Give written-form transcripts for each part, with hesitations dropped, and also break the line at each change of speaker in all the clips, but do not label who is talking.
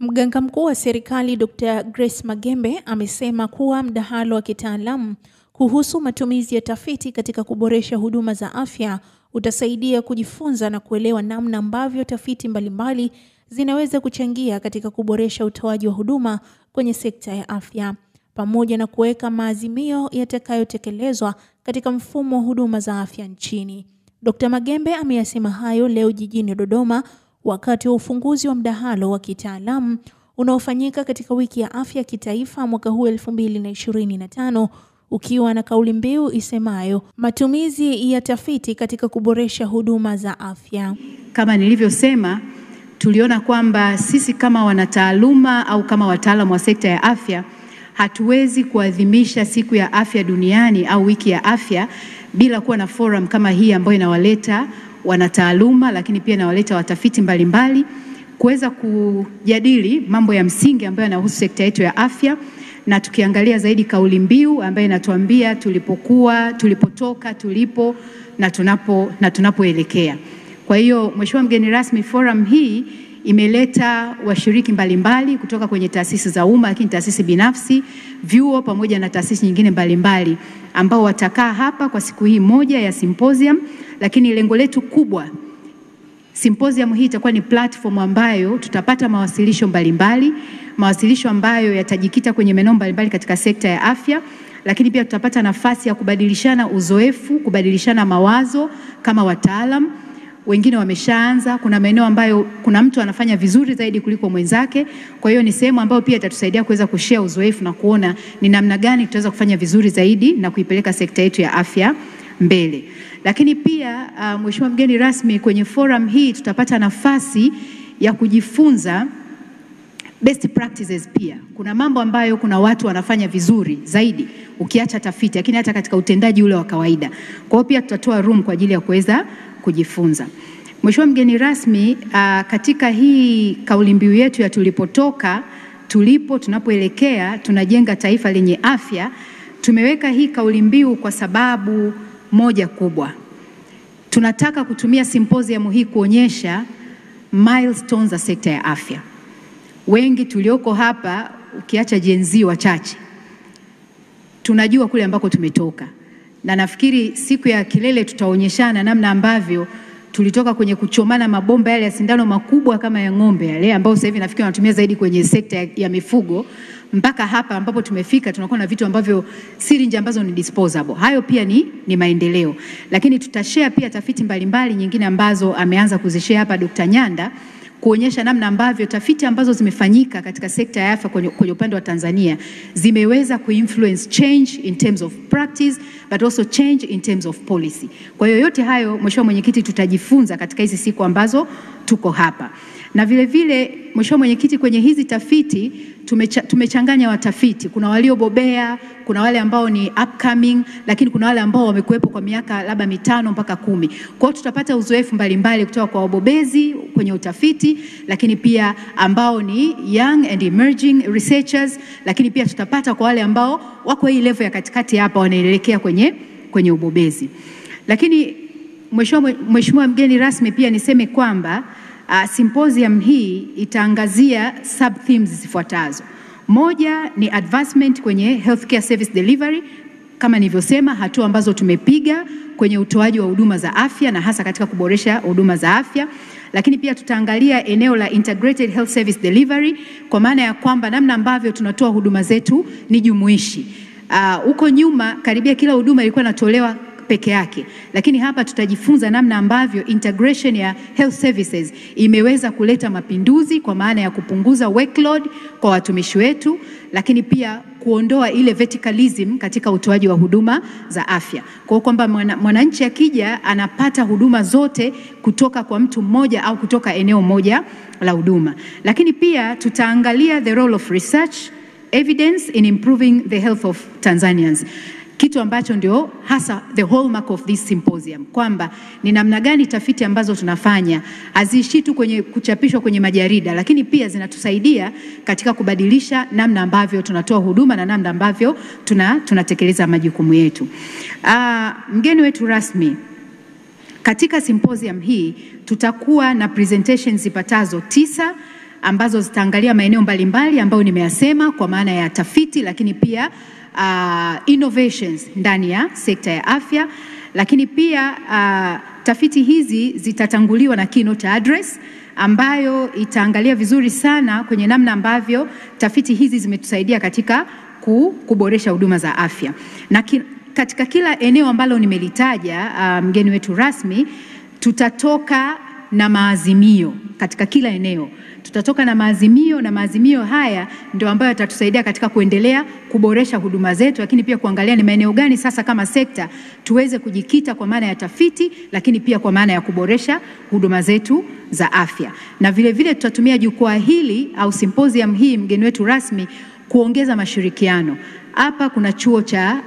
Mganga mkuu wa serikali Dr. Grace Magembe amesema kuwa mdahalo wa kitaalamu kuhusu matumizi ya tafiti katika kuboresha huduma za afya utasaidia kujifunza na kuelewa namna ambavyo tafiti mbalimbali zinaweza kuchangia katika kuboresha utoaji wa huduma kwenye sekta ya afya, pamoja na kuweka maazimio yatakayotekelezwa katika mfumo wa huduma za afya nchini. Dr. Magembe ameyasema hayo leo jijini Dodoma wakati wa ufunguzi wa mdahalo wa kitaalamu unaofanyika katika wiki ya afya kitaifa mwaka huu 2025 ukiwa na kauli mbiu isemayo matumizi ya tafiti katika kuboresha huduma za afya.
Kama nilivyosema, tuliona kwamba sisi kama wanataaluma au kama wataalamu wa sekta ya afya hatuwezi kuadhimisha siku ya afya duniani au wiki ya afya bila kuwa na forum kama hii ambayo inawaleta wanataaluma lakini pia inawaleta watafiti mbalimbali kuweza kujadili mambo ya msingi ambayo yanahusu sekta yetu ya afya, na tukiangalia zaidi kauli mbiu ambayo inatuambia tulipotoka, tulipo na tunapoelekea. Kwa hiyo Mheshimiwa mgeni rasmi, forum hii imeleta washiriki mbalimbali kutoka kwenye taasisi za umma, lakini taasisi binafsi, vyuo pamoja na taasisi nyingine mbalimbali ambao watakaa hapa kwa siku hii moja ya symposium. Lakini lengo letu kubwa, symposium hii itakuwa ni platform ambayo tutapata mawasilisho mbalimbali, mawasilisho ambayo yatajikita kwenye maeneo mbalimbali katika sekta ya afya, lakini pia tutapata nafasi ya kubadilishana uzoefu, kubadilishana mawazo kama wataalamu. Wengine wameshaanza, kuna maeneo ambayo kuna mtu anafanya vizuri zaidi kuliko mwenzake. Kwa hiyo ni sehemu ambayo pia itatusaidia kuweza kushare uzoefu na kuona ni namna gani tutaweza kufanya vizuri zaidi na kuipeleka sekta yetu ya afya mbele. Lakini pia Mheshimiwa mgeni rasmi, kwenye forum hii tutapata nafasi ya kujifunza best practices pia. Kuna mambo ambayo kuna watu wanafanya vizuri zaidi ukiacha tafiti, lakini hata katika utendaji ule wa kawaida. Kwa hiyo pia tutatoa room kwa ajili ya kuweza kujifunza. Mheshimiwa mgeni rasmi, katika hii kauli mbiu yetu ya tulipotoka, tunapoelekea, tunajenga taifa lenye afya, tumeweka hii kauli mbiu kwa sababu moja kubwa. Tunataka kutumia symposium hii kuonyesha milestones za sekta ya afya. Wengi tulioko hapa, ukiacha Gen Z wachache, tunajua kule ambako tumetoka. Na nafikiri siku ya kilele tutaonyeshana namna ambavyo tulitoka kwenye kuchomana mabomba yale ya sindano makubwa kama ya ng'ombe yale ambao sasa hivi nafikiri wanatumia zaidi kwenye sekta ya mifugo, mpaka hapa ambapo tumefika tunakuwa na vitu ambavyo syringe ambazo ni disposable. Hayo pia ni maendeleo. Lakini tutashare pia tafiti mbalimbali nyingine ambazo ameanza kuzishare hapa Dr. Nyanda, kuonyesha namna ambavyo tafiti ambazo zimefanyika katika sekta ya afya kwenye upande wa Tanzania zimeweza kuinfluence change in terms of practice but also change in terms of policy. Kwa hiyo yote hayo Mheshimiwa Mwenyekiti tutajifunza katika hizi siku ambazo tuko hapa. Na vile vile Mheshimiwa Mwenyekiti, kwenye hizi tafiti tumechanganya watafiti. Kuna waliobobea, kuna wale ambao ni upcoming, lakini kuna wale ambao wamekuwepo kwa miaka labda 5 mpaka 10. Kwa hiyo tutapata uzoefu mbalimbali kutoka kwa wabobezi kwenye utafiti, lakini pia ambao ni young and emerging researchers, lakini pia tutapata kwa wale ambao wako hii level ya katikati hapa wanaelekea kwenye ubobezi. Lakini Mheshimiwa mgeni rasmi, pia niseme kwamba symposium hii itaangazia sub themes zifuatazo. Moja ni advancement kwenye healthcare service delivery, kama nilivyosema, hatua ambazo tumepiga kwenye utoaji wa huduma za afya na hasa katika kuboresha huduma za afya. Lakini pia tutaangalia eneo la integrated health service delivery, kwa maana ya kwamba namna ambavyo tunatoa huduma zetu ni jumuishi. Huko nyuma karibia kila huduma ilikuwa inatolewa peke yake, lakini hapa tutajifunza namna ambavyo integration ya health services imeweza kuleta mapinduzi, kwa maana ya kupunguza workload kwa watumishi wetu, lakini pia kuondoa ile verticalism katika utoaji wa huduma za afya. Kwa hiyo kwamba mwananchi akija anapata huduma zote kutoka kwa mtu mmoja au kutoka eneo moja la huduma. Lakini pia tutaangalia the role of research evidence in improving the health of Tanzanians, kitu ambacho ndio hasa the hallmark of this symposium, kwamba ni namna gani tafiti ambazo tunafanya haziishi tu kwenye kuchapishwa kwenye majarida, lakini pia zinatusaidia katika kubadilisha namna ambavyo tunatoa huduma na namna ambavyo tunatekeleza majukumu yetu. Mgeni wetu rasmi, katika symposium hii tutakuwa na presentations zipatazo 9 ambazo zitaangalia maeneo mbalimbali ambayo nimeyasema kwa maana ya tafiti, lakini pia innovations ndani ya sekta ya afya. Lakini pia tafiti hizi zitatanguliwa na keynote address ambayo itaangalia vizuri sana kwenye namna ambavyo tafiti hizi zimetusaidia katika kuboresha huduma za afya. Na katika kila eneo ambalo nimelitaja, mgeni wetu rasmi, tutatoka na maazimio katika kila eneo. Tutatoka na maazimio, na maazimio haya ndio ambayo yatatusaidia katika kuendelea kuboresha huduma zetu, lakini pia kuangalia ni maeneo gani sasa kama sekta tuweze kujikita kwa maana ya tafiti, lakini pia kwa maana ya kuboresha huduma zetu za afya. Na vile vile tutatumia jukwaa hili au symposium hii, mgeni wetu rasmi, kuongeza mashirikiano. Hapa kuna chuo cha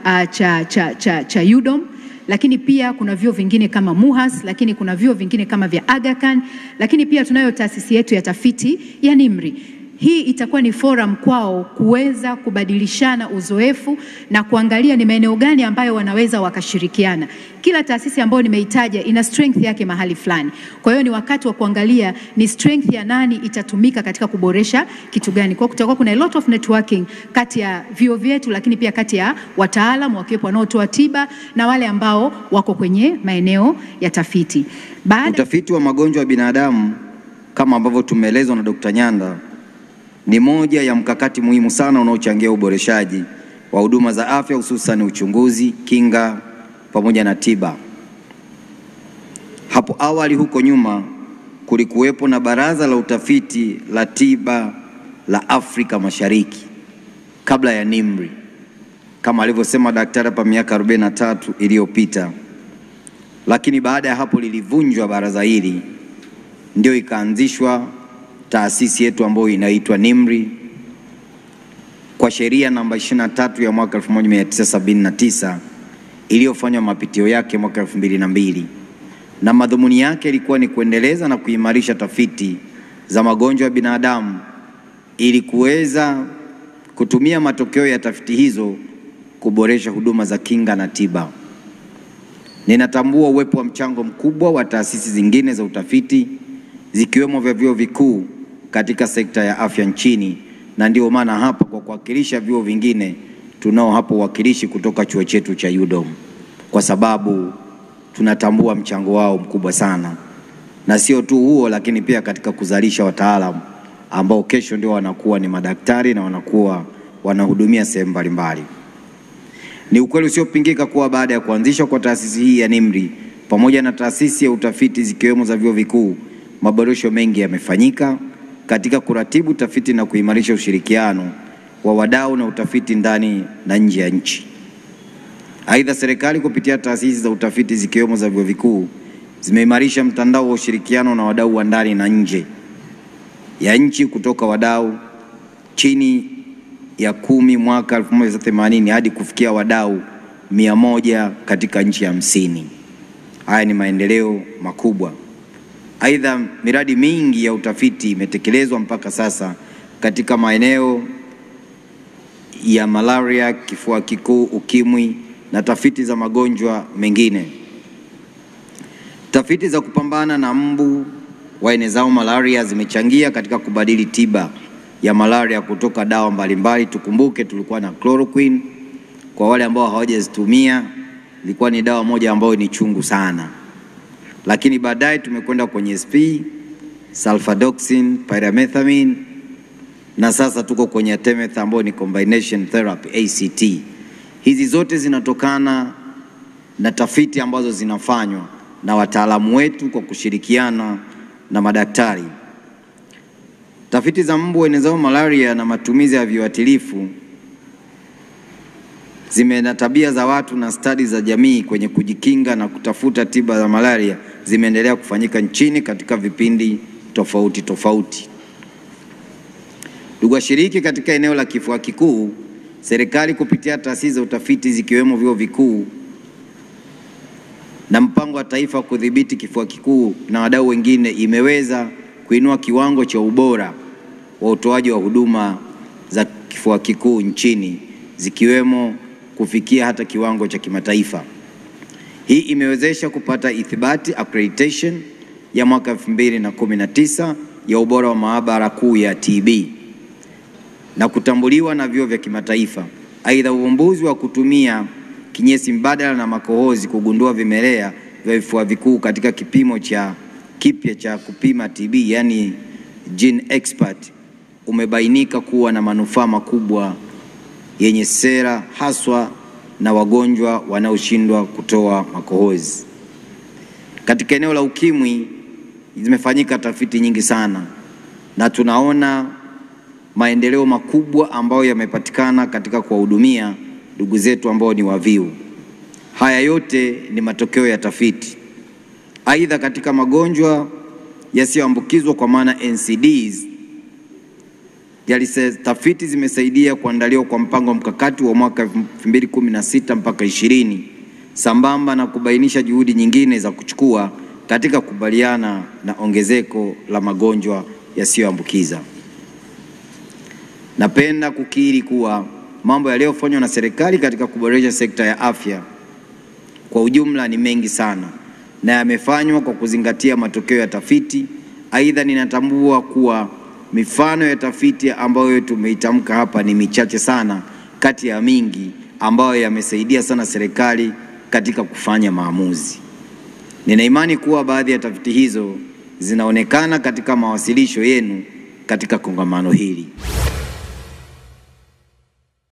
UDOM, lakini pia kuna vyuo vingine kama MUHAS, lakini kuna vyuo vingine kama vya Aga Khan, lakini pia tunayo taasisi yetu ya tafiti ya NIMRI. Hii itakuwa ni forum kwao kuweza kubadilishana uzoefu na kuangalia ni maeneo gani ambayo wanaweza wakashirikiana. Kila taasisi ambayo nimeitaja ina strength yake mahali fulani. Kwa hiyo ni wakati wa kuangalia ni strength ya nani itatumika katika kuboresha kitu gani. Kwa kutakuwa kuna a lot of networking kati ya vyuo vyetu, lakini pia kati ya wataalamu wakiwepo wanaotoa tiba na wale ambao wako kwenye maeneo ya tafiti.
Utafiti wa magonjwa ya binadamu kama ambavyo tumeelezwa na Dr. Nyanda ni moja ya mkakati muhimu sana unaochangia uboreshaji wa huduma za afya, hususan uchunguzi, kinga pamoja na tiba. Hapo awali huko nyuma kulikuwepo na Baraza la Utafiti la Tiba la Afrika Mashariki kabla ya NIMRI, kama alivyosema daktari hapa, miaka 43 iliyopita. Lakini baada ya hapo lilivunjwa baraza hili, ndio ikaanzishwa taasisi yetu ambayo inaitwa NIMRI kwa sheria namba 23 ya mwaka 1979 iliyofanywa mapitio yake mwaka 2002, na madhumuni yake ilikuwa ni kuendeleza na kuimarisha tafiti za magonjwa ya binadamu ili kuweza kutumia matokeo ya tafiti hizo kuboresha huduma za kinga na tiba. Ninatambua uwepo wa mchango mkubwa wa taasisi zingine za utafiti zikiwemo vya vyuo vikuu katika sekta ya afya nchini, na ndio maana hapa kwa kuwakilisha vyuo vingine tunao hapo wakilishi kutoka chuo chetu cha UDOM, kwa sababu tunatambua mchango wao mkubwa sana. Na sio tu huo, lakini pia katika kuzalisha wataalamu ambao kesho ndio wanakuwa ni madaktari na wanakuwa wanahudumia sehemu mbalimbali. Ni ukweli usiopingika kuwa baada ya kuanzishwa kwa taasisi hii ya NIMRI pamoja na taasisi ya utafiti zikiwemo za vyuo vikuu, maboresho mengi yamefanyika katika kuratibu tafiti na kuimarisha ushirikiano wa wadau na utafiti ndani na nje ya nchi. Aidha, serikali kupitia taasisi za utafiti zikiwemo za vyuo vikuu zimeimarisha mtandao wa ushirikiano na wadau wa ndani na nje ya nchi, kutoka wadau chini ya 10 mwaka 1980 hadi kufikia wadau 100 katika nchi 50. Haya ni maendeleo makubwa. Aidha, miradi mingi ya utafiti imetekelezwa mpaka sasa katika maeneo ya malaria, kifua kikuu, ukimwi na tafiti za magonjwa mengine. Tafiti za kupambana na mbu waenezao malaria zimechangia katika kubadili tiba ya malaria kutoka dawa mbalimbali. Tukumbuke tulikuwa na chloroquine, kwa wale ambao hawajazitumia ilikuwa ni dawa moja ambayo ni chungu sana. Lakini baadaye tumekwenda kwenye SP, sulfadoxine, pyrimethamine, na sasa tuko kwenye artemether ambayo ni combination therapy, ACT. Hizi zote zinatokana na tafiti ambazo zinafanywa na wataalamu wetu kwa kushirikiana na madaktari. Tafiti za mbu waenezao malaria na matumizi ya viuatilifu zimena tabia za watu na stadi za jamii kwenye kujikinga na kutafuta tiba za malaria zimeendelea kufanyika nchini katika vipindi tofauti tofauti. Ndugu washiriki, katika eneo la kifua kikuu, serikali kupitia taasisi za utafiti zikiwemo vyuo vikuu na mpango wa taifa kudhibiti kifua kikuu na wadau wengine imeweza kuinua kiwango cha ubora wa utoaji wa huduma za kifua kikuu nchini, zikiwemo kufikia hata kiwango cha kimataifa. Hii imewezesha kupata ithibati accreditation ya mwaka 2019 ya ubora wa maabara kuu ya TB na kutambuliwa na vyuo vya kimataifa. Aidha, uvumbuzi wa kutumia kinyesi mbadala na makohozi kugundua vimelea vya vifua vikuu katika kipimo kipya cha kupima TB, yani GeneXpert, umebainika kuwa na manufaa makubwa yenye sera haswa na wagonjwa wanaoshindwa kutoa makohozi. Katika eneo la ukimwi zimefanyika tafiti nyingi sana na tunaona maendeleo makubwa ambayo yamepatikana katika kuwahudumia ndugu zetu ambao ni waviu. Haya yote ni matokeo ya tafiti. Aidha, katika magonjwa yasiyoambukizwa kwa maana NCDs, tafiti zimesaidia kuandaliwa kwa mpango mkakati wa mwaka 2016 mpaka 20 sambamba na kubainisha juhudi nyingine za kuchukua katika kukubaliana na ongezeko la magonjwa yasiyoambukiza. Napenda kukiri kuwa mambo yaliyofanywa na serikali katika kuboresha sekta ya afya kwa ujumla ni mengi sana na yamefanywa kwa kuzingatia matokeo ya tafiti. Aidha, ninatambua kuwa mifano ya tafiti ambayo tumeitamka hapa ni michache sana kati ya mingi ambayo yamesaidia sana serikali katika kufanya maamuzi. Nina imani kuwa baadhi ya tafiti hizo zinaonekana katika mawasilisho yenu katika kongamano hili.